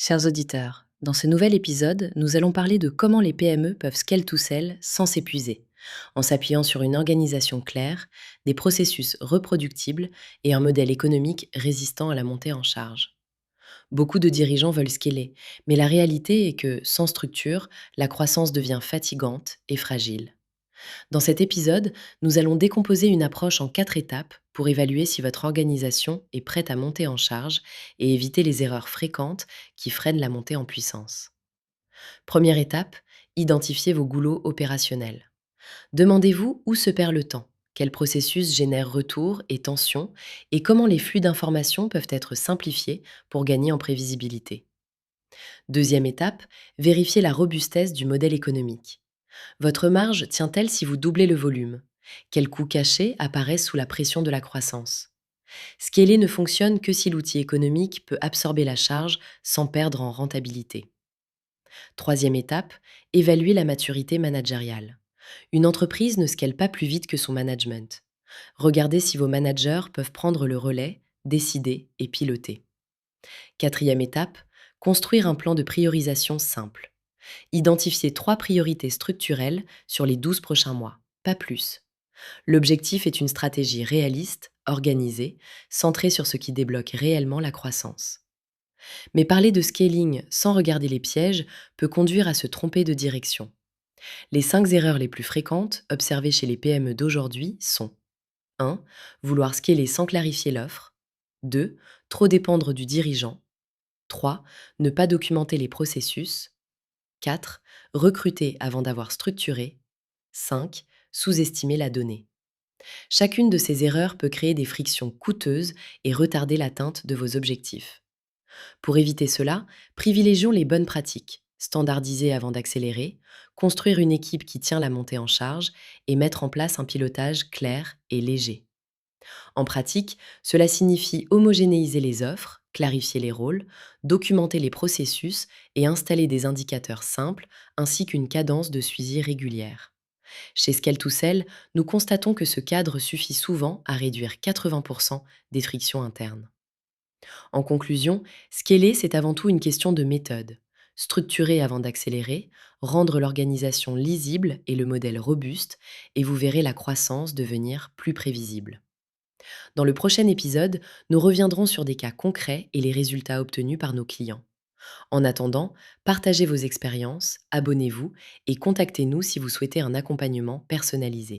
Chers auditeurs, dans ce nouvel épisode, nous allons parler de comment les PME peuvent scale tout seules sans s'épuiser, en s'appuyant sur une organisation claire, des processus reproductibles et un modèle économique résistant à la montée en charge. Beaucoup de dirigeants veulent scaler, mais la réalité est que, sans structure, la croissance devient fatigante et fragile. Dans cet épisode, nous allons décomposer une approche en 4 étapes pour évaluer si votre organisation est prête à monter en charge et éviter les erreurs fréquentes qui freinent la montée en puissance. Première étape, identifiez vos goulots opérationnels. Demandez-vous où se perd le temps, quels processus génèrent retours et tensions, et comment les flux d'informations peuvent être simplifiés pour gagner en prévisibilité. Deuxième étape, vérifiez la robustesse du modèle économique. Votre marge tient-elle si vous doublez le volume? Quels coûts cachés apparaissent sous la pression de la croissance? Scaler ne fonctionne que si l'outil économique peut absorber la charge sans perdre en rentabilité. Troisième étape, évaluer la maturité managériale. Une entreprise ne scale pas plus vite que son management. Regardez si vos managers peuvent prendre le relais, décider et piloter. Quatrième étape, construire un plan de priorisation simple. Identifiez 3 priorités structurelles sur les 12 prochains mois, pas plus. L'objectif est une stratégie réaliste, organisée, centrée sur ce qui débloque réellement la croissance. Mais parler de scaling sans regarder les pièges peut conduire à se tromper de direction. Les 5 erreurs les plus fréquentes observées chez les PME d'aujourd'hui sont: 1. Vouloir scaler sans clarifier l'offre. 2. Trop dépendre du dirigeant. 3. Ne pas documenter les processus. 4. Recruter avant d'avoir structuré. 5. Sous-estimer la donnée. Chacune de ces erreurs peut créer des frictions coûteuses et retarder l'atteinte de vos objectifs. Pour éviter cela, privilégions les bonnes pratiques, standardiser avant d'accélérer, construire une équipe qui tient la montée en charge et mettre en place un pilotage clair et léger. En pratique, cela signifie homogénéiser les offres, clarifier les rôles, documenter les processus et installer des indicateurs simples ainsi qu'une cadence de suivi régulière. Chez Scale2Sell, nous constatons que ce cadre suffit souvent à réduire 80% des frictions internes. En conclusion, scaler, c'est avant tout une question de méthode. Structurer avant d'accélérer, rendre l'organisation lisible et le modèle robuste, et vous verrez la croissance devenir plus prévisible. Dans le prochain épisode, nous reviendrons sur des cas concrets et les résultats obtenus par nos clients. En attendant, partagez vos expériences, abonnez-vous et contactez-nous si vous souhaitez un accompagnement personnalisé.